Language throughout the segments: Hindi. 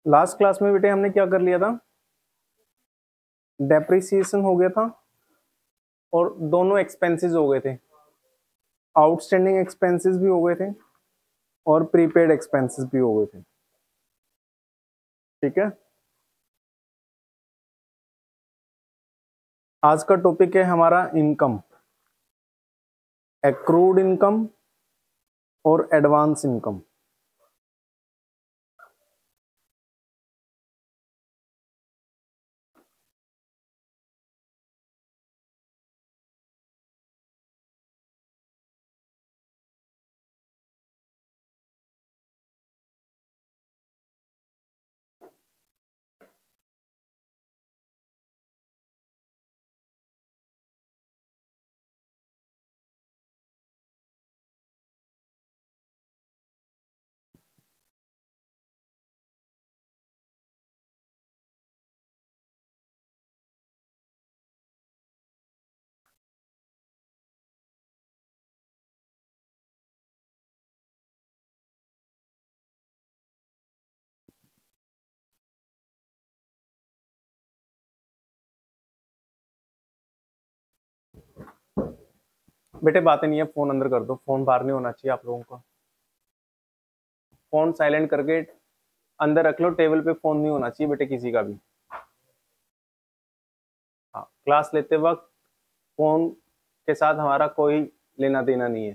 लास्ट क्लास में बेटे हमने क्या कर लिया था, डेप्रिसिएशन हो गया था और दोनों एक्सपेंसेस हो गए थे, आउटस्टैंडिंग एक्सपेंसेस भी हो गए थे और प्रीपेड एक्सपेंसेस भी हो गए थे। ठीक है, आज का टॉपिक है हमारा इनकम, एक्रूड इनकम और एडवांस इनकम। बेटे बातें नहीं है, फोन अंदर कर दो, फोन बाहर नहीं होना चाहिए आप लोगों का। फोन साइलेंट करके अंदर रख लो, टेबल पे फोन नहीं होना चाहिए बेटे किसी का भी। हाँ, क्लास लेते वक्त फोन के साथ हमारा कोई लेना देना नहीं है,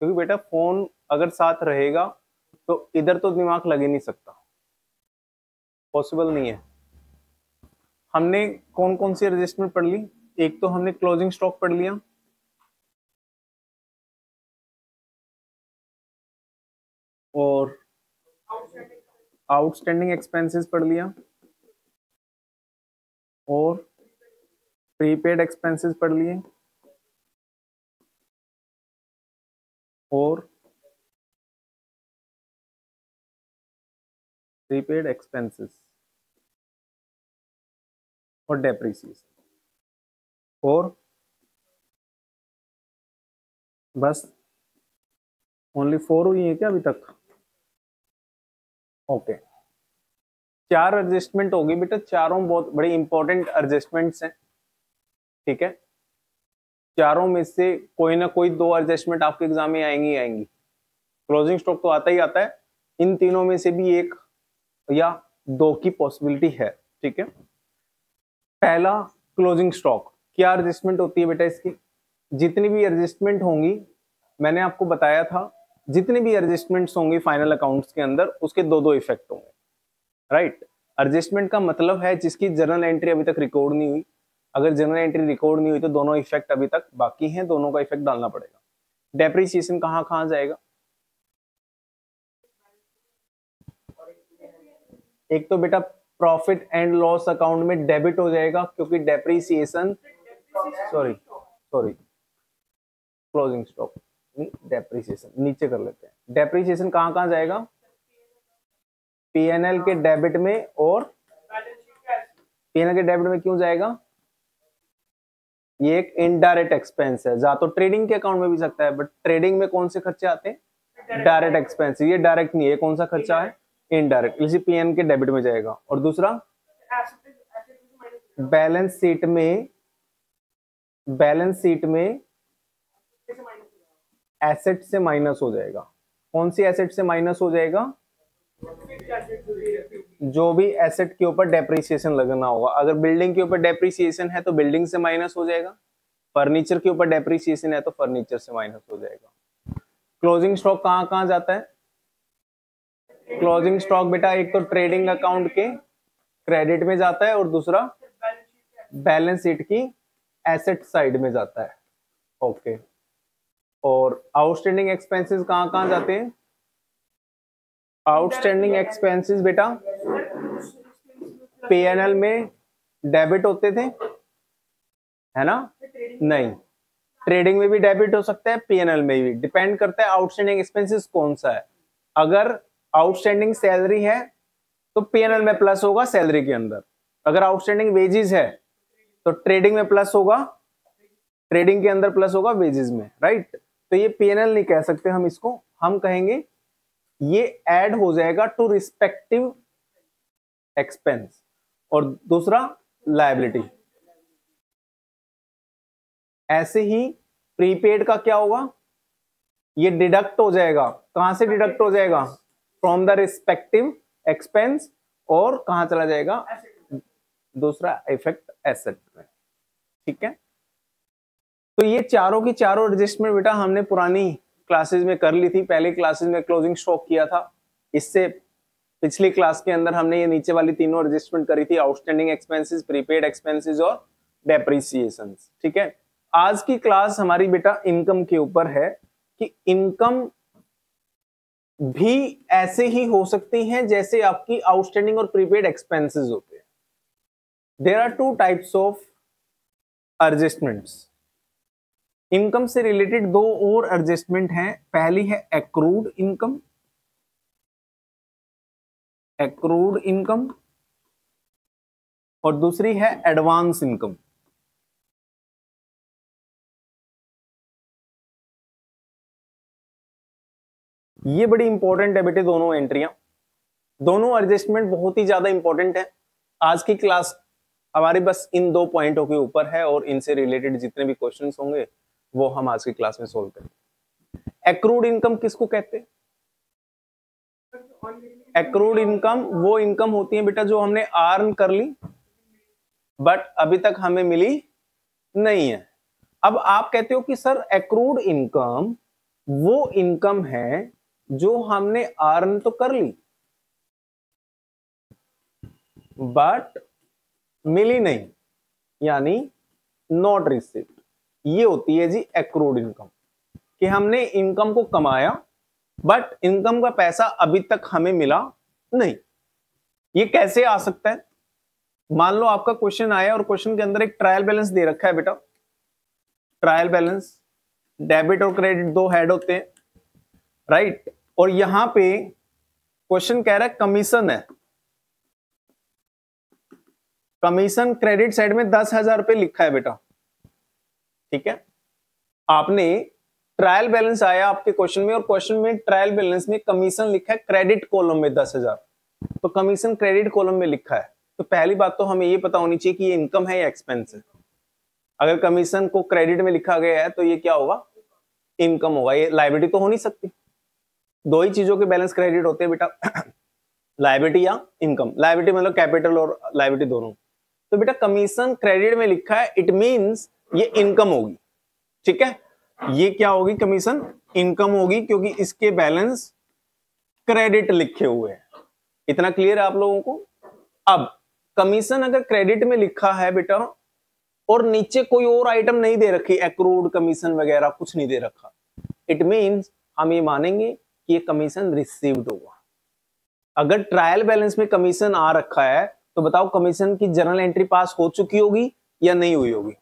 क्योंकि बेटा फोन अगर साथ रहेगा तो इधर तो दिमाग लग ही नहीं सकता, पॉसिबल नहीं है। हमने कौन कौन सी एडजस्टमेंट पढ़ ली, एक तो हमने क्लोजिंग स्टॉक पढ़ लिया, और आउटस्टैंडिंग एक्सपेंसेस पढ़ लिया, और प्रीपेड एक्सपेंसेस पढ़ लिए, और प्रीपेड एक्सपेंसेस और डेप्रिसिएशन, और बस ओनली 4 हुई है क्या अभी तक? ओके, 4 एडजस्टमेंट होगी बेटा, चारों बहुत बड़ी इंपॉर्टेंट एडजस्टमेंट्स हैं। ठीक है, चारों में से कोई ना कोई 2 एडजस्टमेंट आपके एग्जाम में आएंगी आएंगी। क्लोजिंग स्टॉक तो आता ही आता है, इन तीनों में से भी 1 या 2 की पॉसिबिलिटी है। ठीक है, पहला क्लोजिंग स्टॉक, क्या एडजस्टमेंट होती है बेटा इसकी? जितनी भी एडजस्टमेंट होंगी, मैंने आपको बताया था, जितनी भी एडजस्टमेंट्स होंगी फाइनल अकाउंट्स के अंदर, उसके 2-2 इफेक्ट होंगे। राइट, एडजस्टमेंट का मतलब है जिसकी जर्नल एंट्री अभी तक रिकॉर्ड नहीं हुई। अगर जर्नल एंट्री रिकॉर्ड नहीं हुई तो दोनों इफेक्ट अभी तक बाकी हैं, दोनों का इफेक्ट डालना पड़ेगा। डेप्रिसिएशन कहाँ कहाँ जाएगा? एक तो बेटा प्रॉफिट एंड लॉस अकाउंट में डेबिट हो जाएगा, क्योंकि डेप्रिसिएशन, सॉरी क्लोजिंग स्टॉक नहीं, डेप्रिसिएशन नीचे कर लेते हैं। डेप्रिसिएशन कहाँ कहाँ जाएगा? पीएनएल के डेबिट में, और पीएनएल के डेबिट में क्यों जाएगा? ये एक इनडायरेक्ट एक्सपेंस है, जा तो ट्रेडिंग के अकाउंट में भी सकता है, बट ट्रेडिंग में कौन से खर्चे आते हैं? Direct expense. ये डायरेक्ट नहीं है, कौन सा खर्चा है? इनडायरेक्ट, इसी पीएन के डेबिट में जाएगा। और दूसरा बैलेंस शीट में एसेट से माइनस हो जाएगा। कौन सी एसेट से माइनस हो जाएगा? जो भी एसेट के ऊपर डेप्रिसिएशन लगना होगा। अगर बिल्डिंग के ऊपर डेप्रिसिएशन है तो बिल्डिंग से माइनस हो जाएगा, फर्नीचर के ऊपर डेप्रिसिएशन है तो फर्नीचर से माइनस हो जाएगा। क्लोजिंग स्टॉक कहां कहां जाता है? क्लोजिंग स्टॉक बेटा एक तो ट्रेडिंग अकाउंट के क्रेडिट में जाता है, और दूसरा बैलेंस शीट की एसेट साइड में जाता है। ओके, और आउटस्टैंडिंग एक्सपेंसेस कहां कहां जाते हैं? आउटस्टैंडिंग एक्सपेंसेस बेटा पीएनएल में डेबिट होते थे, है ना? नहीं, ट्रेडिंग में भी डेबिट हो सकता है, पीएनएल में भी, डिपेंड करता है आउटस्टैंडिंग एक्सपेंसेस कौन सा है। अगर आउटस्टैंडिंग सैलरी है तो पीएनएल में प्लस होगा सैलरी के अंदर। अगर आउटस्टैंडिंग वेजेस है तो ट्रेडिंग में प्लस होगा, ट्रेडिंग के अंदर प्लस होगा वेजेस में। राइट, तो ये पीएनएल नहीं कह सकते हम इसको, हम कहेंगे ये ऐड हो जाएगा टू रिस्पेक्टिव एक्सपेंस, और दूसरा लायबिलिटी। ऐसे ही प्रीपेड का क्या होगा, ये डिडक्ट हो जाएगा, कहां से डिडक्ट हो जाएगा, फ्रॉम द रिस्पेक्टिव एक्सपेंस, और कहां चला जाएगा, दूसरा इफेक्ट एसेट में। ठीक है, तो ये चारों की चारों एडजस्टमेंट बेटा हमने पुरानी क्लासेस में कर ली थी। पहले क्लासेस में क्लोजिंग स्टॉक किया था, इससे पिछली क्लास के अंदर हमने ये नीचे वाली तीनों एडजस्टमेंट करी थी, आउटस्टैंडिंग एक्सपेंसेस, प्रीपेड एक्सपेंसेस और डेप्रिसिएशन। ठीक है, आज की क्लास हमारी बेटा इनकम के ऊपर है कि इनकम भी ऐसे ही हो सकती है जैसे आपकी आउटस्टैंडिंग और प्रीपेड एक्सपेंसेस होते हैं। There are two types of adjustments. Income से रिलेटेड दो और एडजस्टमेंट हैं। पहली है एक्रूड इनकम, एक्रूड इनकम, और दूसरी है एडवांस इनकम। ये बड़ी इंपॉर्टेंट है बेटे, दोनों एंट्रियां, दोनों एडजस्टमेंट बहुत ही ज्यादा इंपॉर्टेंट है। आज की क्लास हमारी बस इन दो पॉइंटों के ऊपर है, और इनसे रिलेटेड जितने भी क्वेश्चंस होंगे वो हम आज की क्लास में सोल्व करेंगे। एक्रूड इनकम किसको कहते हैं? एक्रूड इनकम वो इनकम होती है बेटा जो हमने अर्न कर ली बट अभी तक हमें मिली नहीं है। अब आप कहते हो कि सर एक्रूड इनकम वो इनकम है जो हमने अर्न तो कर ली बट मिली नहीं, यानी नॉट रिसीव्ड। ये होती है जी एक्रूड इनकम, कि हमने इनकम को कमाया बट इनकम का पैसा अभी तक हमें मिला नहीं। ये कैसे आ सकता है? मान लो आपका क्वेश्चन आया और क्वेश्चन के अंदर एक ट्रायल बैलेंस दे रखा है बेटा, ट्रायल बैलेंस, डेबिट और क्रेडिट दो हेड होते हैं, राइट, और यहां पे क्वेश्चन कह रहा है कमीशन है, कमीशन क्रेडिट साइड में 10,000 रुपए लिखा है बेटा। ठीक है, आपने ट्रायल बैलेंस आया आपके क्वेश्चन में, और क्वेश्चन में ट्रायल बैलेंस में कमीशन लिखा है क्रेडिट कॉलम में 10,000, तो कमीशन क्रेडिट कॉलम में लिखा है, तो पहली बात तो हमें ये पता होनी चाहिए कि ये इनकम है या एक्सपेंस है। अगर कमीशन को क्रेडिट में लिखा गया है तो ये क्या होगा, इनकम होगा, ये लायबिलिटी तो हो नहीं सकती। दो ही चीजों के बैलेंस क्रेडिट होते हैं बेटा, लायबिलिटी या इनकम। लायबिलिटी मतलब कैपिटल और लायबिलिटी दोनों। तो बेटा कमीशन क्रेडिट में लिखा है, इट मींस ये इनकम होगी। ठीक है, ये क्या होगी, कमीशन इनकम होगी, क्योंकि इसके बैलेंस क्रेडिट लिखे हुए हैं। इतना क्लियर है आप लोगों को? अब कमीशन अगर क्रेडिट में लिखा है बेटा और नीचे कोई और आइटम नहीं दे रखी, एक्रूड कमीशन वगैरह कुछ नहीं दे रखा, इट मींस हम ये मानेंगे कि ये कमीशन रिसीव्ड होगा। अगर ट्रायल बैलेंस में कमीशन आ रखा है तो बताओ कमीशन की जर्नल एंट्री पास हो चुकी होगी या नहीं हुई होगी?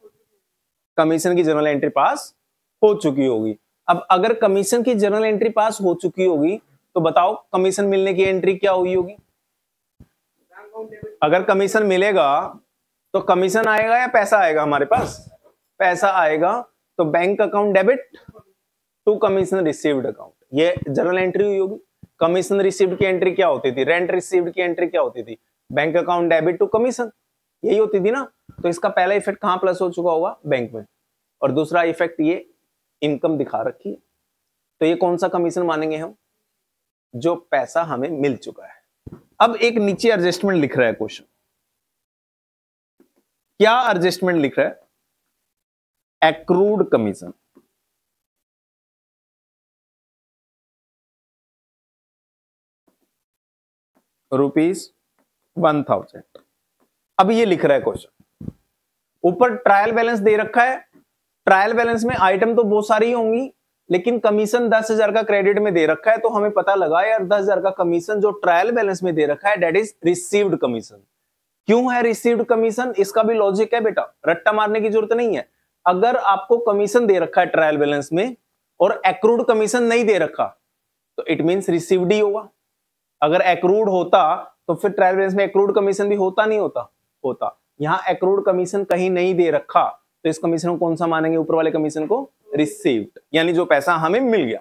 कमीशन की जर्नल एंट्री पास हो चुकी होगी। अब अगर कमीशन की जर्नल एंट्री पास हो चुकी होगी तो बताओ कमीशन मिलने की एंट्री क्या हुई होगी? अगर कमीशन मिलेगा तो कमीशन आएगा या पैसा आएगा हमारे पास? पैसा आएगा, तो bank account debit to commission received account, ये जर्नल एंट्री हुई होगी। कमीशन रिसीव्ड की एंट्री क्या होती थी? रेंट रिसीव्ड की एंट्री क्या होती थी? Bank account debit to commission, यही होती थी ना। तो इसका पहला इफेक्ट कहां प्लस हो चुका होगा? बैंक में, और दूसरा इफेक्ट ये इनकम दिखा रखी है। तो ये कौन सा कमीशन मानेंगे हम? जो पैसा हमें मिल चुका है। अब एक नीचे एडजस्टमेंट लिख रहा है क्वेश्चन, क्या एडजस्टमेंट लिख रहा है? Accrued commission, ₹1000। अब ये लिख रहा है क्वेश्चन, ऊपर ट्रायल बैलेंस दे रखा है, ट्रायल बैलेंस में आइटम तो बहुत सारी होंगी लेकिन कमीशन 10,000 का क्रेडिट में दे रखा है, तो हमें पता लगा यार 10,000 का कमीशन जो ट्रायल बैलेंस में दे रखा है दैट इज रिसीव्ड कमीशन। क्यों है रिसीव्ड कमीशन? इसका भी लॉजिक है बेटा, रट्टा मारने की जरूरत नहीं है। अगर आपको कमीशन दे रखा है ट्रायल बैलेंस में और एक्रूड कमीशन नहीं दे रखा तो इट मींस रिसीव्ड ही होगा। अगर एक्रूड होता तो फिर ट्रायल बैलेंस में एक्रूड कमीशन भी होता नहीं होता? होता। यहां एक्रूड कमीशन कहीं नहीं दे रखा तो इस कमीशन को कौन सा मानेंगे? ऊपर वाले कमीशन को रिसीव्ड, यानी जो पैसा हमें मिल गया।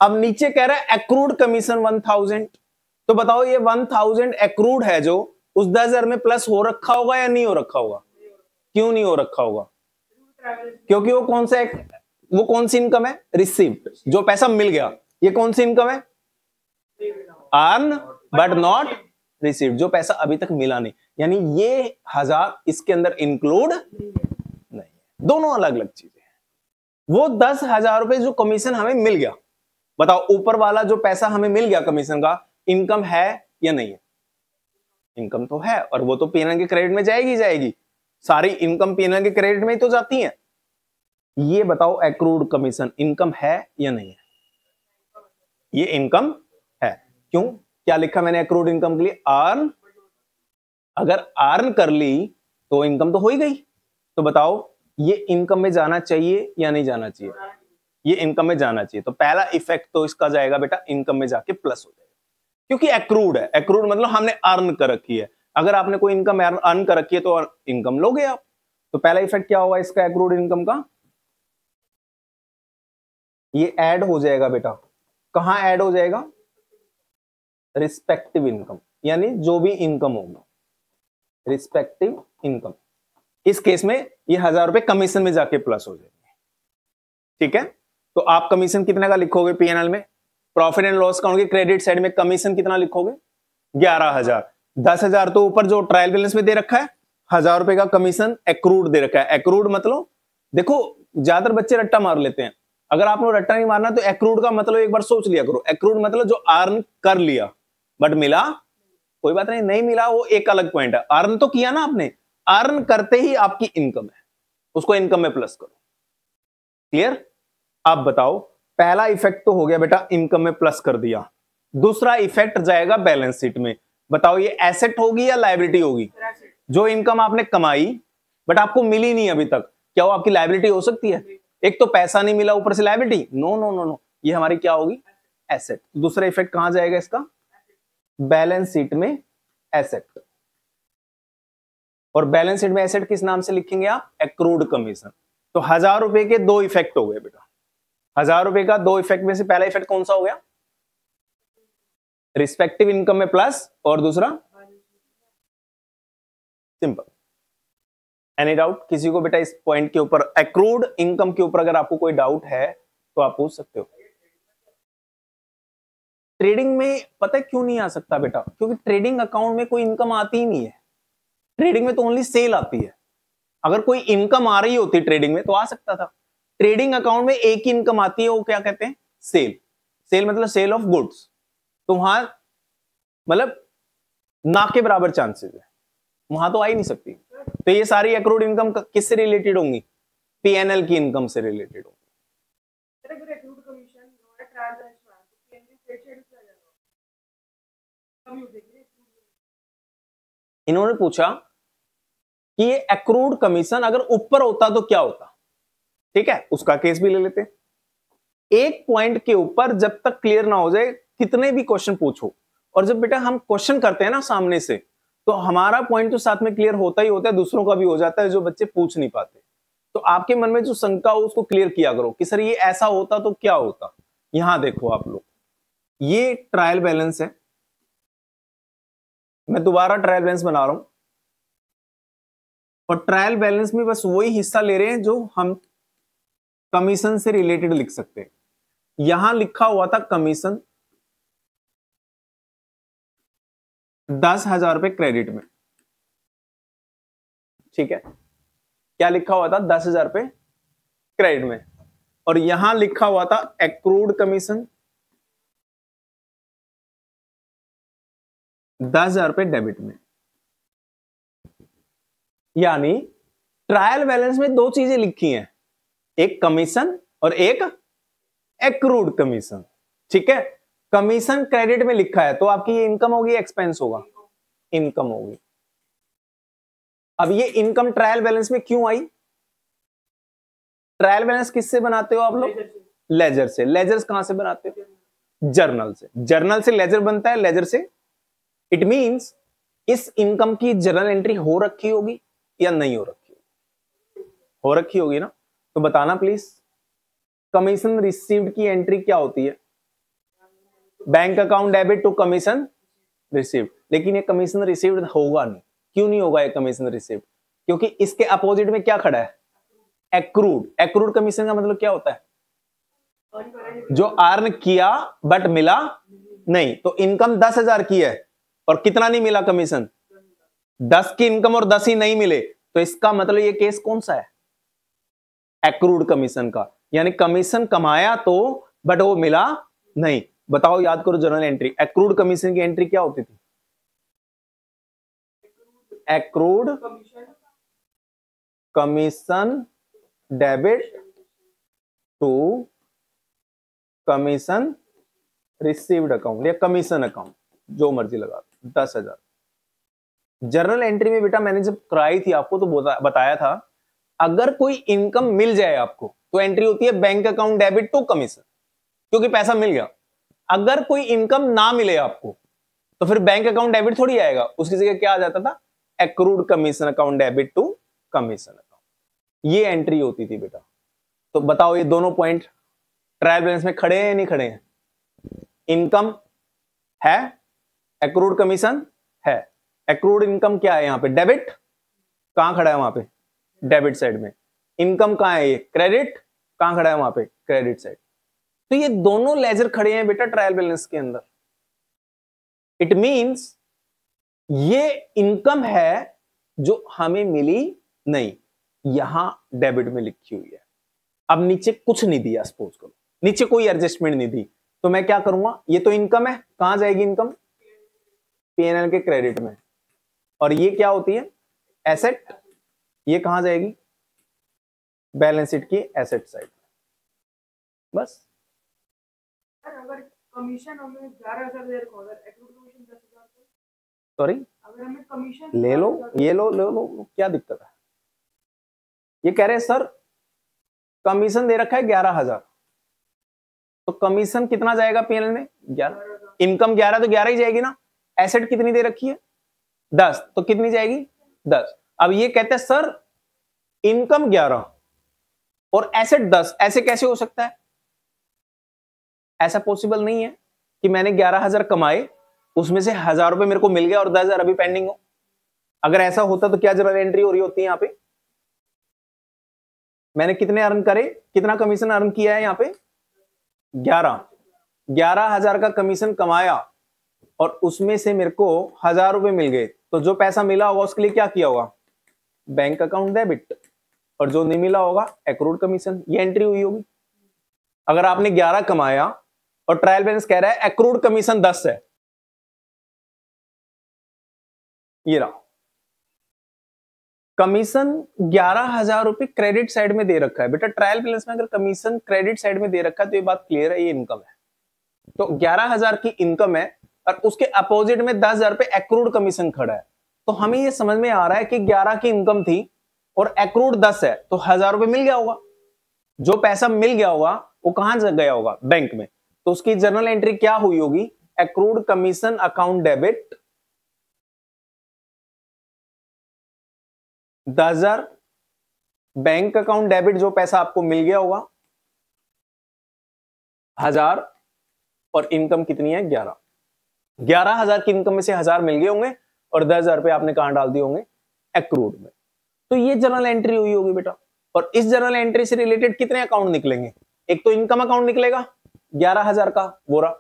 अब नीचे कह रहा है एक्रूड कमीशन 1000, तो बताओ ये 1000 एक्रूड है जो उस 10,000 में प्लस हो रखा होगा या नहीं हो रखा होगा? क्यों नहीं हो रखा होगा? क्योंकि वो कौन सी इनकम है? रिसीव्ड, जो पैसा मिल गया। ये कौन सी इनकम है? अर्न बट नॉट रिसीव्ड, जो पैसा अभी तक मिला नहीं। यानी ये 1000 इसके अंदर इंक्लूड नहीं, दोनों अलग अलग चीजें हैं। वो 10,000 रुपए जो कमीशन हमें मिल गया, बताओ ऊपर वाला जो पैसा हमें मिल गया कमीशन का, इनकम है या नहीं है? इनकम तो है, और वो तो पीएनएल के क्रेडिट में जाएगी। सारी इनकम पीएनएल के क्रेडिट में ही तो जाती है। ये बताओ एक्रूड कमीशन इनकम है या नहीं है? ये इनकम है। क्यों? क्या लिखा मैंने एक्रूड इनकम के लिए? अर्न। अगर अर्न कर ली तो इनकम तो हो ही गई। तो बताओ ये इनकम में जाना चाहिए या नहीं जाना चाहिए? ये इनकम में जाना चाहिए। तो पहला इफेक्ट तो इसका जाएगा बेटा इनकम में जाके प्लस हो जाएगा, क्योंकि एक्रूड है। एक्रूड मतलब हमने अर्न कर रखी है। अगर आपने कोई इनकम अर्न कर रखी है तो इनकम लोगे आप। तो पहला इफेक्ट क्या होगा इसका एक्रूड इनकम का? ये ऐड हो जाएगा बेटा। कहां ऐड हो जाएगा? रिस्पेक्टिव इनकम, यानी जो भी इनकम होगा रिस्पेक्टिव इनकम। इस केस में ये 1000 रुपए कमीशन में जाके प्लस हो जाएंगे। ठीक है, तो आप कमीशन कितने का लिखोगे पीएनएल में? प्रॉफिट एंड लॉस अकाउंट के क्रेडिट साइड में कमीशन कितना लिखोगे? 11,000। 10,000 तो ऊपर जो ट्रायल बैलेंस में दे रखा है, 1000 रुपए का कमीशन एक्रूड दे रखा है। एक्रूड मतलब देखो ज्यादातर बच्चे रट्टा मार लेते हैं। अगर आपको रट्टा नहीं मारना तो एक्रूड का मतलब एक बार सोच लिया करो। एक्रूड मतलब जो अर्न कर लिया बट मिला कोई बात नहीं मिला वो एक अलग पॉइंट है। अर्न तो किया ना आपने, अर्न करते ही आपकी इनकम है, उसको इनकम में प्लस करो। क्लियर? अब बताओ पहला इफेक्ट तो हो गया बेटा इनकम में प्लस कर दिया। दूसरा इफेक्ट जाएगा बैलेंस शीट में। बताओ ये एसेट होगी या लायबिलिटी होगी? जो इनकम आपने कमाई बट आपको मिली नहीं अभी तक, क्या वो आपकी लायबिलिटी हो सकती है? एक तो पैसा नहीं मिला ऊपर से liability, no no no no, ये हमारी क्या होगी? एसेट। दूसरा इफेक्ट कहां जाएगा इसका? बैलेंस शीट में एसेट। और बैलेंस शीट में एसेट किस नाम से लिखेंगे आप? Accrued commission. तो 1000 रुपए के दो इफेक्ट हो गए बेटा। 1000 रुपए का दो इफेक्ट में से पहला इफेक्ट कौन सा हो गया? रिस्पेक्टिव इनकम में प्लस, और दूसरा सिंपल। एनी डाउट किसी को बेटा इस पॉइंट के ऊपर, एक्रूड इनकम के ऊपर अगर आपको कोई डाउट है तो आप पूछ सकते हो। ट्रेडिंग में पता है क्यों नहीं आ सकता बेटा? क्योंकि ट्रेडिंग अकाउंट में कोई इनकम आती ही नहीं है। ट्रेडिंग में तो ओनली सेल आती है। अगर कोई इनकम आ रही होती ट्रेडिंग में तो आ सकता था। ट्रेडिंग अकाउंट में एक ही इनकम आती है, वो क्या कहते हैं? सेल। सेल मतलब सेल ऑफ गुड्स। तो वहां मतलब ना के बराबर चांसेस है, वहां तो आ ही नहीं सकती। तो ये सारी एक्रूड इनकम किससे रिलेटेड होंगी? पीएनएल की इनकम से रिलेटेड होंगी। इन्होंने पूछा कि ये एक्रूड कमीशन अगर ऊपर होता तो क्या होता। ठीक है, उसका केस भी ले लेते हैं। एक पॉइंट के ऊपर जब तक क्लियर ना हो जाए कितने भी क्वेश्चन पूछो, और जब बेटा हम क्वेश्चन करते हैं ना सामने से, तो हमारा पॉइंट तो साथ में क्लियर होता ही होता है, दूसरों का भी हो जाता है जो बच्चे पूछ नहीं पाते। तो आपके मन में जो शंका हो उसको क्लियर किया करो कि सर ये ऐसा होता तो क्या होता। यहां देखो आप लोग, ये ट्रायल बैलेंस है, मैं दोबारा ट्रायल बैलेंस बना रहा हूं, और ट्रायल बैलेंस में बस वही हिस्सा ले रहे हैं जो हम कमीशन से रिलेटेड लिख सकते हैं। यहां लिखा हुआ था कमीशन 10,000 रुपए क्रेडिट में। ठीक है, क्या लिखा हुआ था? 10,000 रुपए क्रेडिट में। और यहां लिखा हुआ था एक्रूड कमीशन 10,000 रुपए डेबिट में। यानी ट्रायल बैलेंस में दो चीजें लिखी हैं, एक कमीशन और एक एक्रूड कमीशन। ठीक है, कमीशन क्रेडिट में लिखा है तो आपकी ये इनकम होगी, एक्सपेंस होगा? इनकम होगी। अब ये इनकम ट्रायल बैलेंस में क्यों आई? ट्रायल बैलेंस किससे बनाते हो आप लोग? लेजर से। लेजर्स कहां से बनाते हो? जर्नल से। जर्नल से लेजर बनता है, लेजर से। इट मींस इस इनकम की जर्नल एंट्री हो रखी होगी या नहीं हो रखी होगी? हो रखी होगी ना। तो बताना प्लीज, कमीशन रिसीव्ड की एंट्री क्या होती है? Bank account debit to commission received, लेकिन ये कमीशन रिसीव्ड होगा नहीं। क्यों नहीं होगा ये कमीशन रिसीव्ड? क्योंकि इसके अपोजिट में क्या खड़ा है? एक्रूड। एक्रूड कमीशन का मतलब क्या होता है? जो अर्न किया बट मिला नहीं। तो इनकम 10,000 की है और कितना नहीं मिला कमीशन? 10 की इनकम और 10 ही नहीं मिले, तो इसका मतलब ये केस कौन सा है? एक्रूड कमीशन का। यानी कमीशन कमाया तो बट वो मिला नहीं। बताओ, याद करो जर्नल एंट्री। एक्रूड कमीशन की एंट्री क्या होती थी? Accrued commission debit to commission received account या कमीशन अकाउंट, जो मर्जी लगा, 10,000। जर्नल एंट्री में बेटा मैंने जब कराई थी आपको तो बताया था, अगर कोई इनकम मिल जाए आपको तो एंट्री होती है bank account debit to commission, क्योंकि पैसा मिल गया। अगर कोई इनकम ना मिले आपको तो फिर बैंक अकाउंट डेबिट थोड़ी आएगा, उसकी जगह क्या आ जाता था? Accrued commission account debit to commission account. ये एंट्री होती थी बेटा। तो बताओ, ये दोनों पॉइंट ट्रायल बैलेंस में खड़े हैं या नहीं खड़े हैं? इनकम है, एक्रूड कमीशन है। एक्रूड इनकम क्या है? यहां पे डेबिट। कहां खड़ा है? वहां पे डेबिट साइड में। इनकम कहां है? ये क्रेडिट। कहां खड़ा है? वहां पे क्रेडिट साइड। तो ये दोनों लेजर खड़े हैं बेटा ट्रायल बैलेंस के अंदर। इट मींस ये इनकम है जो हमें मिली नहीं, यहां डेबिट में लिखी हुई है। अब नीचे कुछ नहीं दिया, सपोज करो नीचे कोई एडजस्टमेंट नहीं दी, तो मैं क्या करूंगा? ये तो इनकम है, कहां जाएगी इनकम? पीएनएल के क्रेडिट में। और ये क्या होती है? एसेट। ये कहां जाएगी? बैलेंस शीट की एसेट साइड। बस। अगर कमीशन हमें 11,000 दे रखा है, एक्रूड कमीशन 10,000, सॉरी, अगर हमें कमीशन ले लो, ये लो, ले लो, क्या दिक्कत है? ये कह रहे हैं सर कमीशन दे रखा है 11,000, तो कमीशन कितना जाएगा पीएनएल में? 11। इनकम 11 तो 11 ही जाएगी ना। एसेट कितनी दे रखी है? 10, तो कितनी जाएगी? 10। अब ये कहते हैं सर इनकम 11 और एसेट 10, ऐसे कैसे हो सकता है? ऐसा पॉसिबल नहीं है कि मैंने 11,000 कमाए, उसमें से 1,000 रुपए मेरे को मिल गया और 10,000 अभी पेंडिंग हो। अगर ऐसा होता तो क्या जर्नल एंट्री हो रही होती है? यहां पे मैंने कितने अर्न करे, कितना कमीशन अर्न किया है? यहां पे 11,000 का कमीशन कमाया और उसमें से मेरे को 1,000 रुपए मिल गए, तो जो पैसा मिला होगा उसके लिए क्या किया होगा? Bank account debit. और जो नहीं मिला होगा एक्रूड कमीशन। ये एंट्री हुई होगी। अगर आपने 11 कमाया और ट्रायल बैलेंस कह रहा है एक्रूड कमीशन 10 है, ये रहा कमीशन 11,000 रुपए क्रेडिट साइड में दे रखा है। बेटा ट्रायल बैलेंस में अगर कमीशन क्रेडिट साइड में दे रखा है तो ये बात क्लियर है, ये इनकम है। तो 11,000 की इनकम है और उसके अपोजिट में 10,000 रुपए एक्रूड कमीशन खड़ा है। तो हमें ये समझ में आ रहा है कि 11 की इनकम थी और एक्रूड 10 है, तो 1,000 रुपए मिल गया होगा। जो पैसा मिल गया होगा वो कहां गया होगा? बैंक में। तो उसकी जर्नल एंट्री क्या हुई होगी? Accrued commission account debit 10,000, bank account debit जो पैसा आपको मिल गया होगा 1,000, और इनकम कितनी है? 11। 11,000 की इनकम में से 1,000 मिल गए होंगे और 10,000 रुपए आपने कहां डाल दिए होंगे? एक्रूड में। तो ये जर्नल एंट्री हुई होगी बेटा। और इस जर्नल एंट्री से रिलेटेड कितने अकाउंट निकलेंगे? एक तो इनकम अकाउंट निकलेगा 11,000 का, वो रहा।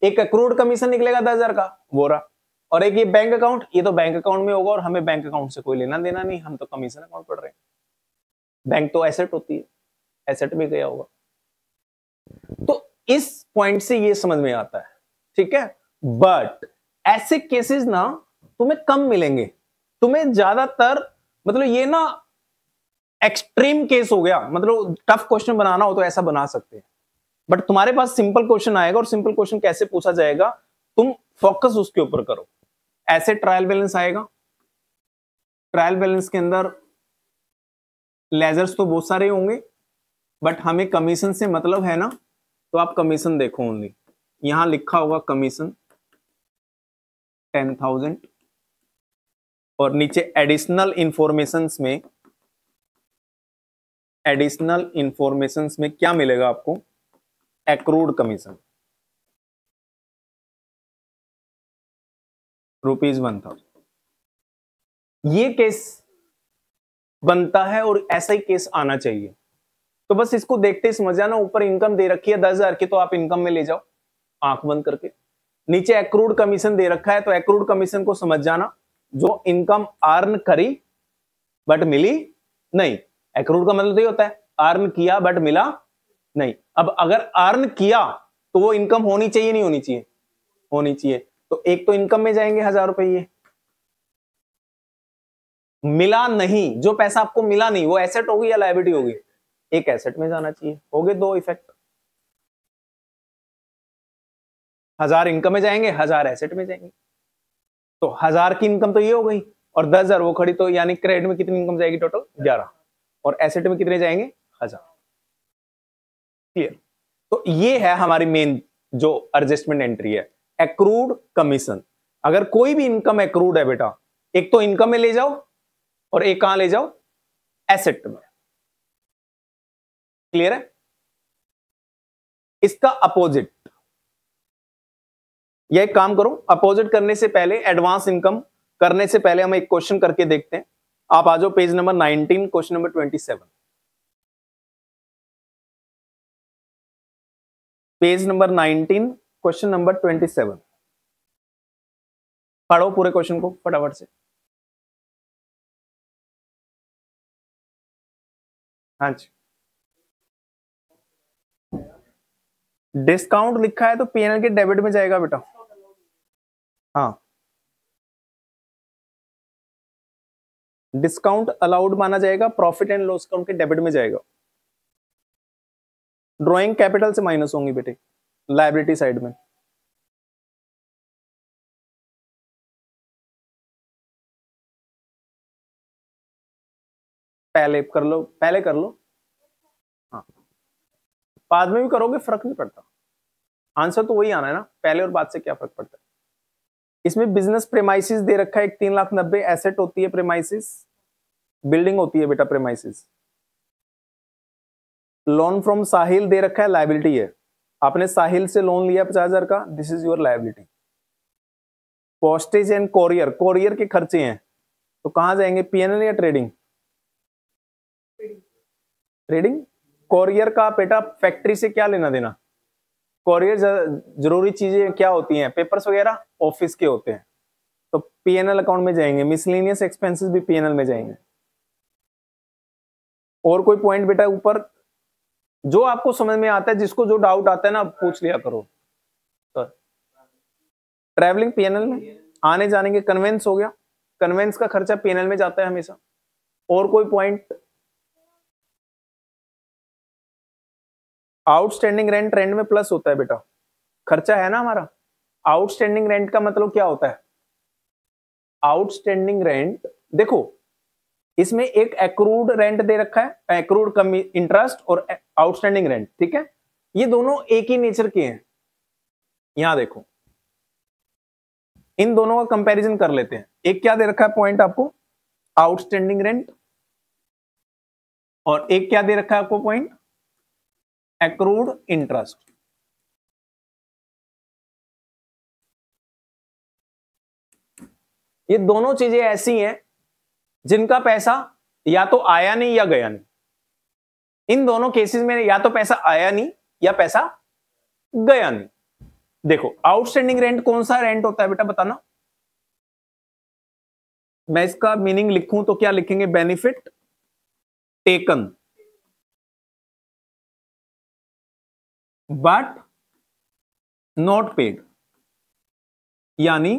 एक एक्रूड कमीशन निकलेगा 10,000 का, वो रहा। और एक ये बैंक अकाउंट, ये तो बैंक अकाउंट में होगा और हमें बैंक अकाउंट से कोई लेना देना नहीं, हम तो कमीशन अकाउंट पढ़ रहे हैं। बैंक तो एसेट होती है, एसेट में गया होगा। तो इस पॉइंट से ये समझ में आता है, ठीक है। बट ऐसे केसेस ना तुम्हें कम मिलेंगे, तुम्हें ज्यादातर, मतलब ये ना एक्सट्रीम केस हो गया, मतलब टफ क्वेश्चन बनाना हो तो ऐसा बना सकते हैं। बट तुम्हारे पास सिंपल क्वेश्चन आएगा, और सिंपल क्वेश्चन कैसे पूछा जाएगा तुम फोकस उसके ऊपर करो। ऐसे ट्रायल बैलेंस आएगा, ट्रायल बैलेंस के अंदर लेजर्स तो बहुत सारे होंगे, बट हमें कमीशन से मतलब है ना, तो आप कमीशन देखो ओनली। यहां लिखा होगा कमीशन 10,000 और नीचे एडिशनल इंफॉर्मेशंस में, एडिशनल इंफॉर्मेशंस में क्या मिलेगा आपको? Accrued commission. ₹1000। ये केस बनता है और ऐसा ही केस आना चाहिए। तो बस इसको देखते ही समझ जाना, ऊपर इनकम दे रखी है 10,000 की, तो आप इनकम में ले जाओ आंख बंद करके। नीचे एक्रूड कमीशन दे रखा है, तो एक्रूड कमीशन को समझ जाना, जो इनकम अर्न करी बट मिली नहीं। एक्रूड का मतलब ये होता है अर्न किया बट मिला नहीं। अब अगर अर्न किया तो वो इनकम होनी चाहिए नहीं होनी चाहिए? होनी चाहिए। तो एक तो इनकम में जाएंगे 1000 रुपये। मिला नहीं, जो पैसा आपको मिला नहीं, वो एसेट होगी या लायबिलिटी होगी? एक एसेट में जाना चाहिए। हो गए दो इफेक्ट। 1000 इनकम में जाएंगे, 1000 एसेट में जाएंगे। तो 1000 की इनकम तो ये हो गई और 10,000 वो खड़ी, तो यानी क्रेडिट में कितनी इनकम जाएगी? टोटल 11। और एसेट में कितने जाएंगे? 1000। क्लियर? तो ये है हमारी मेन जो एडजस्टमेंट एंट्री है, एक्रूड कमीशन। अगर कोई भी इनकम एक्रूड है बेटा, एक तो इनकम में ले जाओ और एक कहां ले जाओ? एसेट में। क्लियर है? इसका अपोजिट, यह एक काम करो, अपोजिट करने से पहले, एडवांस इनकम करने से पहले हम एक क्वेश्चन करके देखते हैं। आप आ जाओ page number 19, question number 27। Page number 19, question number 27। पढ़ो पूरे क्वेश्चन को फटाफट से। हाँ जी, डिस्काउंट लिखा है तो पीएनएल के डेबिट में जाएगा बेटा। हाँ, डिस्काउंट अलाउड माना जाएगा, प्रॉफिट एंड लॉस अकाउंट के डेबिट में जाएगा। ड्रॉइंग कैपिटल से माइनस होंगी बेटे लायबिलिटी साइड में। पहले कर लो, पहले कर लो। हाँ, बाद में भी करोगे फर्क नहीं पड़ता, आंसर तो वही आना है ना, पहले और बाद से क्या फर्क पड़ता है। इसमें बिजनेस प्रेमाइसिस दे रखा है, 3,90,000 एसेट होती है प्रेमाइसिस, बिल्डिंग होती है बेटा प्रेमाइसिस। लोन फ्रॉम साहिल दे रखा है, लायबिलिटी है। आपने साहिल से लोन लिया 50,000 का, this is your liability. Postage and courier, courier के खर्चे हैं तो कहां जाएंगे? पीएनएल या ट्रेडिंग? ट्रेडिंग। कोरियर का बेटा फैक्ट्री से क्या लेना देना? कोरियर जरूरी चीजें क्या होती हैं? पेपर्स वगैरह ऑफिस के होते हैं, तो पीएनएल अकाउंट में जाएंगे। मिसलेनियस एक्सपेंसेस भी पीएनएल में जाएंगे। और कोई पॉइंट बेटा ऊपर जो आपको समझ में आता है, जिसको जो डाउट आता है ना पूछ लिया करो। तो ट्रैवलिंग पीएनएल में, आने जाने के कन्वेंस हो गया, कन्वेंस का खर्चा पीएनएल में जाता है हमेशा। और कोई पॉइंट? आउटस्टैंडिंग रेंट, रेंट में प्लस होता है बेटा, खर्चा है ना हमारा। आउटस्टैंडिंग रेंट का मतलब क्या होता है? आउटस्टैंडिंग रेंट देखो, इसमें एक एक्रूड रेंट दे रखा है, एक्रूड इंटरेस्ट और आउटस्टैंडिंग रेंट, ठीक है। ये दोनों एक ही नेचर के हैं। यहां देखो, इन दोनों का कंपैरिजन कर लेते हैं। एक क्या दे रखा है पॉइंट आपको? Outstanding rent. और एक क्या दे रखा है आपको पॉइंट? Accrued interest. ये दोनों चीजें ऐसी हैं जिनका पैसा या तो आया नहीं या गया नहीं। इन दोनों केसेस में या तो पैसा आया नहीं या पैसा गया नहीं। देखो, आउटस्टैंडिंग रेंट कौन सा रेंट होता है बेटा बताना? मैं इसका मीनिंग लिखूं तो क्या लिखेंगे? Benefit taken but not paid. यानी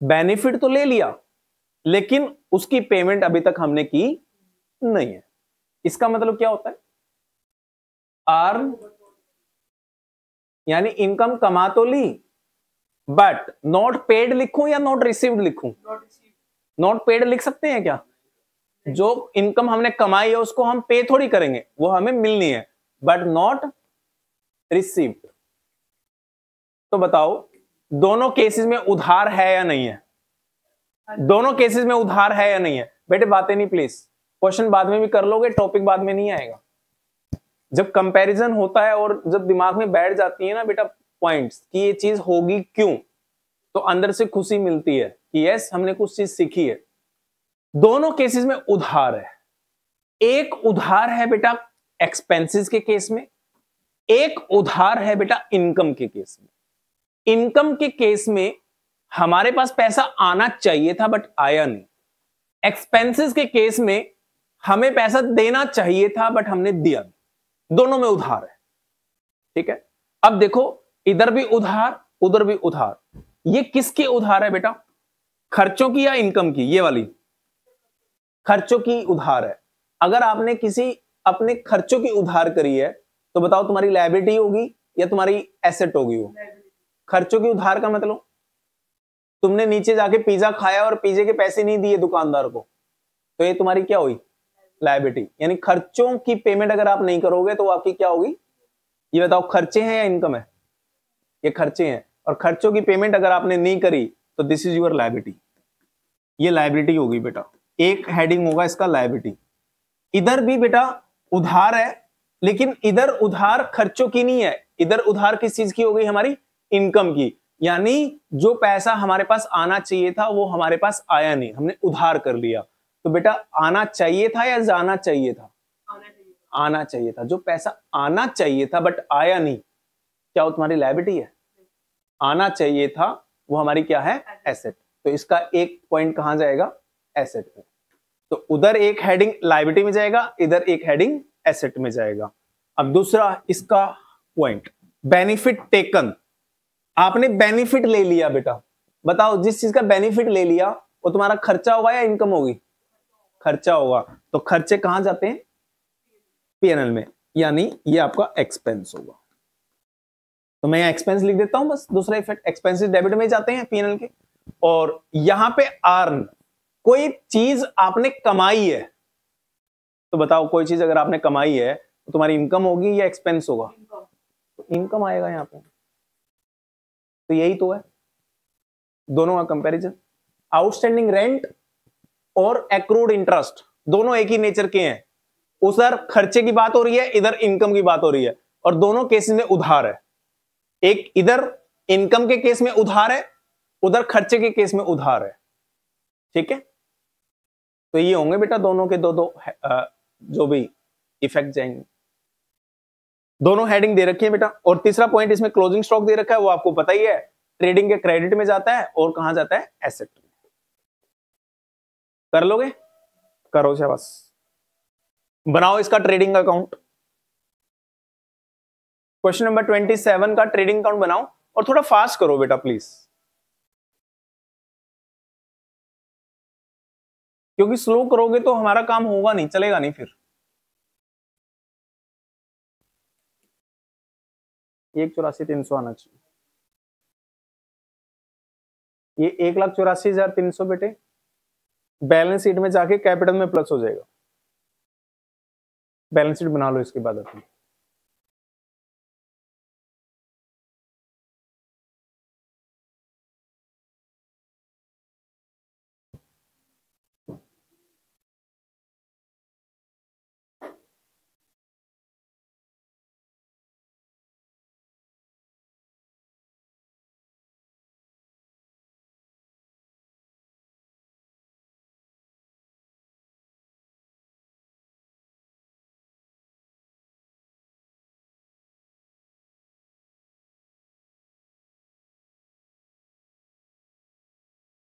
बेनिफिट तो ले लिया लेकिन उसकी पेमेंट अभी तक हमने की नहीं है। इसका मतलब क्या होता है? अर्न यानी इनकम कमा तो ली बट नॉट पेड लिखूं या नॉट रिसीव्ड लिखूं? नॉट पेड लिख सकते हैं क्या? जो इनकम हमने कमाई है उसको हम पे थोड़ी करेंगे, वो हमें मिलनी है, बट नॉट रिसीव्ड। तो बताओ दोनों केसेस में उधार है या नहीं है? दोनों केसेस में उधार है या नहीं है? बेटे बातें नहीं प्लीज, क्वेश्चन बाद में भी कर लोगे, टॉपिक बाद में नहीं आएगा। जब कंपैरिजन होता है और जब दिमाग में बैठ जाती है ना बेटा पॉइंट्स कि ये चीज होगी क्यों, तो अंदर से खुशी मिलती है कि यस हमने कुछ चीज सीखी है। दोनों केसेस में उधार है। एक उधार है बेटा एक्सपेंसेस के केस में, एक उधार है बेटा इनकम के केस में। इनकम के केस में हमारे पास पैसा आना चाहिए था बट आया नहीं। एक्सपेंसेस के केस में हमें पैसा देना चाहिए था बट हमने दिया नहीं। दोनों में उधार है, ठीक है। अब देखो इधर भी उधार उधर भी उधार, ये किसके उधार है बेटा, खर्चों की या इनकम की? ये वाली खर्चों की उधार है। अगर आपने किसी अपने खर्चों की उधार करी है तो बताओ तुम्हारी लायबिलिटी होगी या तुम्हारी एसेट होगी? वो खर्चों की उधार का मतलब तुमने नीचे जाके पिज्जा खाया और पिज्जे के पैसे नहीं दिए दुकानदार को, तो ये तुम्हारी क्या हुई? लायबिलिटी। यानी खर्चों की पेमेंट अगर आप नहीं करोगे तो आपकी क्या होगी? ये बताओ खर्चे हैं या इनकम है? ये खर्चे हैं, और खर्चों की पेमेंट अगर आपने नहीं करी तो दिस इज योर लायबिलिटी। ये लायबिलिटी होगी बेटा, एक हेडिंग होगा इसका लायबिलिटी। इधर भी बेटा उधार है, लेकिन इधर उधार खर्चों की नहीं है, इधर उधार किस चीज की हो गई? हमारी इनकम की। यानी जो पैसा हमारे पास आना चाहिए था वो हमारे पास आया नहीं, हमने उधार कर लिया। तो बेटा आना चाहिए था या जाना चाहिए था? आना चाहिए था। जो पैसा आना चाहिए था बट आया नहीं, क्या वो तुम्हारी लायबिलिटी है? आना चाहिए था वो हमारी क्या है? एसेट। तो इसका एक पॉइंट कहां जाएगा? एसेट में। तो उधर एक हेडिंग लायबिलिटी में जाएगा, इधर एक हेडिंग एसेट में जाएगा। अब दूसरा इसका पॉइंट बेनिफिट टेकन। आपने बेनिफिट ले लिया बेटा, बताओ जिस चीज का बेनिफिट ले लिया वो तुम्हारा खर्चा होगा या इनकम होगी? खर्चा होगा। तो खर्चे कहां जाते हैं? पीएनएल में, यानी ये आपका एक्सपेंस होगा। तो मैं यहां एक्सपेंस लिख देता हूं, बस दूसरा इफेक्ट, एक्सपेंसेस डेबिट में जाते हैं पीएनएल के। और यहां पे अर्न, कोई चीज आपने कमाई है तो बताओ कोई चीज अगर आपने कमाई है तो तुम्हारी इनकम होगी या एक्सपेंस होगा? तो इनकम आएगा यहां पे। तो यही तो है दोनों का कंपैरिजन। आउटस्टैंडिंग रेंट और एक्रूड इंटरेस्ट दोनों एक ही नेचर के हैं। उधर खर्चे की बात हो रही है, इधर इनकम की बात हो रही है, और दोनों केसेस में उधार है। एक इधर इनकम के केस में उधार है, उधर खर्चे के केस में उधार है, ठीक है। तो ये होंगे बेटा दोनों के दो जो भी इफेक्ट जाएंगे। दोनों हेडिंग दे रखी है बेटा। और तीसरा पॉइंट इसमें क्लोजिंग स्टॉक दे रखा है, वो आपको पता ही है, ट्रेडिंग के क्रेडिट में जाता है और कहां जाता है? एसेट में। कर लोगे? करो शाबाश। बनाओ इसका ट्रेडिंग अकाउंट। क्वेश्चन नंबर 27 का ट्रेडिंग अकाउंट बनाओ, और थोड़ा फास्ट करो बेटा प्लीज, क्योंकि स्लो करोगे तो हमारा काम होगा नहीं, चलेगा नहीं फिर। 1,84,300 आना चाहिए। ये 1,84,300 बेटे बैलेंस शीट में जाके कैपिटल में प्लस हो जाएगा। बैलेंस शीट बना लो इसके बाद अपनी।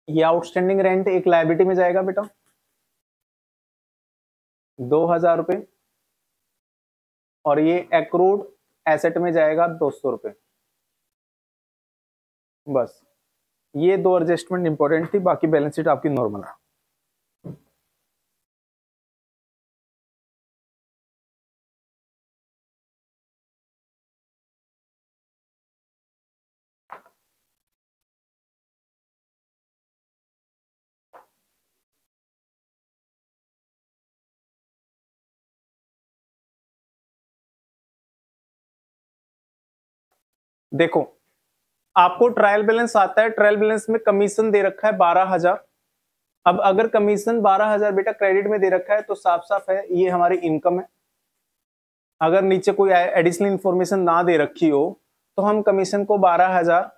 ये आउटस्टैंडिंग रेंट एक लायबिलिटी में जाएगा बेटा, 2,000 रुपए, और ये एक्रूड एसेट में जाएगा 200 रुपए। बस ये दो एडजस्टमेंट इंपॉर्टेंट थी, बाकी बैलेंस शीट आपकी नॉर्मल है। देखो आपको ट्रायल बैलेंस आता है, ट्रायल बैलेंस में कमीशन दे रखा है 12,000। अब अगर कमीशन 12,000 बेटा क्रेडिट में दे रखा है तो साफ साफ है ये हमारी इनकम है। अगर नीचे कोई एडिशनल इंफॉर्मेशन ना दे रखी हो तो हम कमीशन को 12,000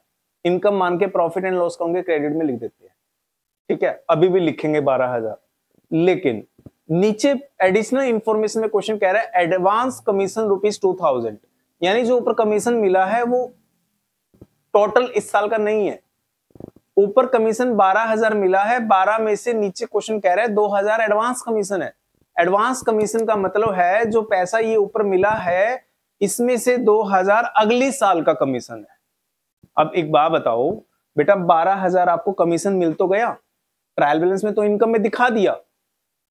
इनकम मान के प्रॉफिट एंड लॉस अकाउंट के क्रेडिट में लिख देते हैं, ठीक है, अभी भी लिखेंगे 12,000। लेकिन नीचे एडिशनल इंफॉर्मेशन में क्वेश्चन कह रहा है एडवांस कमीशन ₹2,000, यानी जो ऊपर कमीशन मिला है वो टोटल इस साल का नहीं है। ऊपर कमीशन 12,000 मिला है, 12 में से नीचे क्वेश्चन कह रहा है 2,000 एडवांस कमीशन है। एडवांस कमीशन का मतलब है जो पैसा ये ऊपर मिला है इसमें से 2,000 अगली साल का कमीशन है। अब एक बात बताओ बेटा, 12,000 आपको कमीशन मिल तो गया, ट्रायल बैलेंस में तो इनकम में दिखा दिया,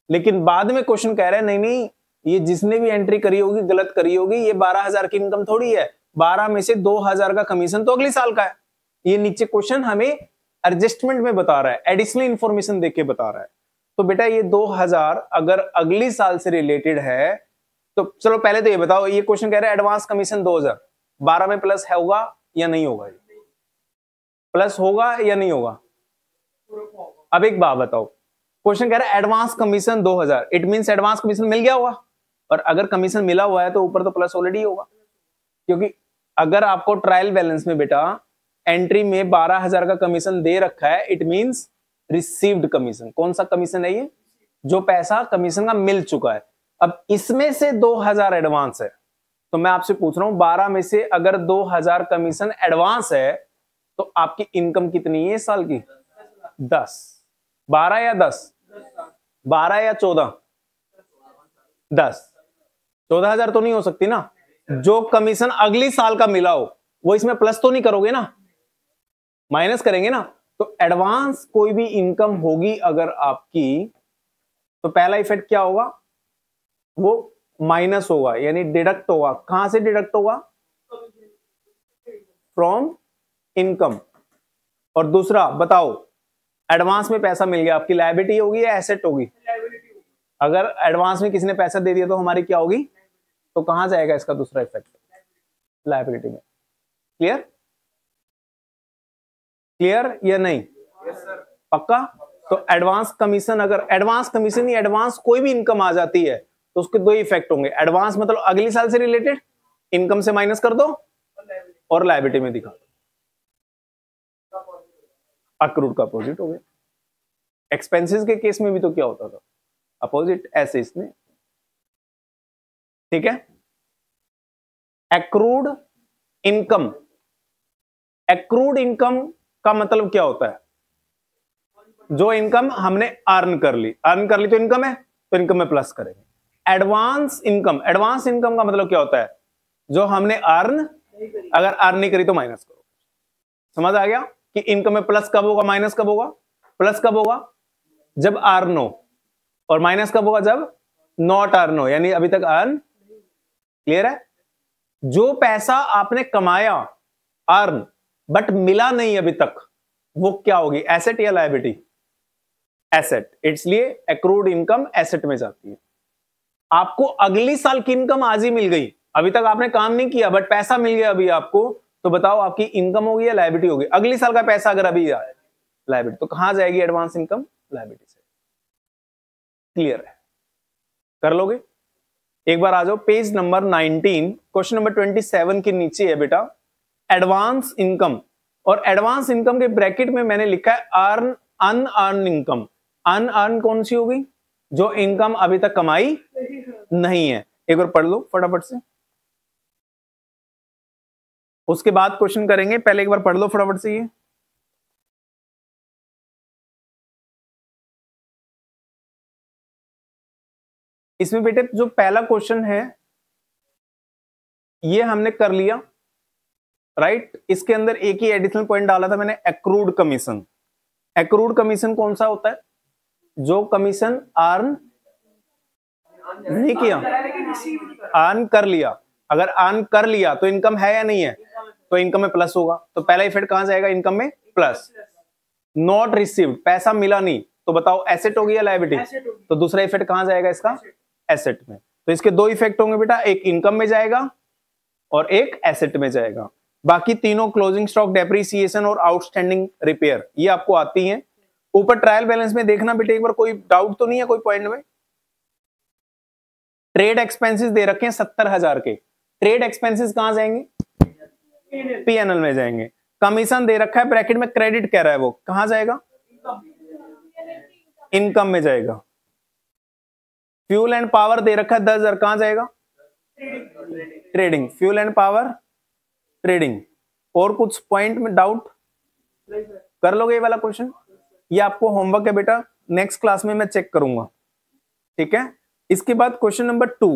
लेकिन बाद में क्वेश्चन कह रहे हैं नहीं नहीं, ये जिसने भी एंट्री करी होगी गलत करी होगी, ये 12,000 की इनकम थोड़ी है, 12 में से 2,000 का कमीशन तो अगली साल का है। ये नीचे क्वेश्चन हमें एडजस्टमेंट में बता रहा है, एडिशनल इंफॉर्मेशन देके बता रहा है। तो बेटा ये 2,000 अगर अगली साल से रिलेटेड है तो चलो पहले तो ये बताओ, ये क्वेश्चन कह रहा है एडवांस कमीशन 2,000, 12 में प्लस होगा या नहीं होगा? प्लस होगा या नहीं होगा? अब एक बात बताओ, क्वेश्चन कह रहा है advance commission 2,000, it means advance commission मिल गया होगा, और अगर कमीशन मिला हुआ है तो ऊपर तो प्लस ऑलरेडी होगा, क्योंकि अगर आपको ट्रायल बैलेंस में बेटा एंट्री में 12,000 का कमीशन दे रखा है, इट मींस रिसीव्ड कमीशन। कौन सा कमीशन है ये? जो पैसा कमीशन का मिल चुका है। अब इसमें से 2,000 एडवांस है, तो मैं आपसे पूछ रहा हूं 12 में से अगर 2,000 कमीशन एडवांस है तो आपकी इनकम कितनी है इस साल की? 10। 12 या 10? 12 या 14? 10। 14,000 तो नहीं हो सकती ना। जो कमीशन अगली साल का मिला हो वो इसमें प्लस तो नहीं करोगे ना, माइनस करेंगे ना। तो एडवांस कोई भी इनकम होगी अगर आपकी, तो पहला इफेक्ट क्या होगा? वो माइनस होगा, यानी डिडक्ट होगा। कहां से डिडक्ट होगा? From income. और दूसरा बताओ, एडवांस में पैसा मिल गया, आपकी लायबिलिटी होगी या एसेट होगी? अगर एडवांस में किसी ने पैसा दे दिया तो हमारी क्या होगी? तो कहां जाएगा इसका दूसरा इफेक्ट? लायबिलिटी में। क्लियर? क्लियर या नहीं? पक्का? तो एडवांस कमीशन, अगर एडवांस कमीशन या एडवांस कोई भी इनकम आ जाती है तो उसके दो इफेक्ट होंगे। एडवांस मतलब अगली साल से रिलेटेड, इनकम से माइनस कर दो और लायबिलिटी में दिखा दो। अक्रूड का अपोजिट हो गया। एक्सपेंसेस के केस में भी तो क्या होता था? अपोजिट, ऐसे इसमें। ठीक है। एक्रूड इनकम, एक्रूड इनकम का मतलब क्या होता है? जो इनकम हमने अर्न कर ली, अर्न कर ली तो इनकम है, तो इनकम में प्लस करेंगे। एडवांस इनकम, एडवांस इनकम का मतलब क्या होता है? जो हमने अर्न, अगर अर्न नहीं करी तो माइनस करो। समझ आ गया कि इनकम में प्लस कब होगा, माइनस कब होगा? प्लस कब होगा? जब अर्न हो, और माइनस कब होगा? जब नॉट अर्न हो, यानी अभी तक अर्न। क्लियर है? जो पैसा आपने कमाया अर्न बट मिला नहीं अभी तक, वो क्या होगी? एसेट या लायबिलिटी? एसेट। इसलिए एक्रूड इनकम एसेट में जाती है। आपको अगली साल की इनकम आज ही मिल गई, अभी तक आपने काम नहीं किया बट पैसा मिल गया अभी आपको, तो बताओ आपकी इनकम होगी या लायबिलिटी होगी? अगली साल का पैसा अगर अभी आए, लायबिलिटी। तो कहां जाएगी एडवांस इनकम? लायबिलिटी से। क्लियर है? कर लोगे? एक बार आ जाओ पेज नंबर 19, क्वेश्चन नंबर 27 के नीचे है बेटा एडवांस इनकम, और एडवांस इनकम के ब्रैकेट में मैंने लिखा है अर्न अनअर्न इनकम। अनअर्न कौन सी होगी? जो इनकम अभी तक कमाई नहीं है। एक बार पढ़ लो फटाफट से, उसके बाद क्वेश्चन करेंगे। पहले एक बार पढ़ लो फटाफट से ये। इसमें बेटे जो पहला क्वेश्चन है ये हमने कर लिया, राइट। इसके अंदर एक ही एडिशनल पॉइंट डाला था मैंने, एक्रूड कमीशन। एक्रूड कमीशन कौन सा होता है? जो कमीशन अर्न नहीं किया, अर्न कर लिया। अगर अर्न कर लिया तो इनकम है या नहीं है? तो इनकम में प्लस होगा। तो पहला इफेक्ट कहां जाएगा? इनकम में प्लस। नॉट रिसीव्ड, पैसा मिला नहीं, तो बताओ एसेट होगी या लायबिलिटी? तो दूसरा इफेक्ट कहां जाएगा इसका? एसेट में। तो इसके दो इफेक्ट होंगे बेटा, एक इनकम में जाएगा और एक एसेट में जाएगा। बाकी तीनों क्लोजिंग स्टॉक, डेप्रिसिएशन और आउटस्टैंडिंग रिपेयर, ये आपको आती हैं। ऊपर ट्रायल बैलेंस में देखना बेटे एक बार, कोई डाउट तो नहीं है कोई पॉइंट में? ट्रेड एक्सपेंसेस दे रखे हैं 70,000 के। ट्रेड एक्सपेंसेस कहां जाएंगे? पीएनएल में जाएंगे। कमीशन दे रखा है, ब्रैकेट में क्रेडिट कह रहा है, वो कहां जाएगा? इनकम में जाएगा। फ्यूल एंड पावर दे रखा है 10,000, कहां जाएगा? Trading. Fuel and power trading. और कुछ पॉइंट में डाउट? कर लोगे ये वाला क्वेश्चन? ये आपको होमवर्क है बेटा, नेक्स्ट क्लास में मैं चेक करूंगा, ठीक है। इसके बाद क्वेश्चन नंबर 2,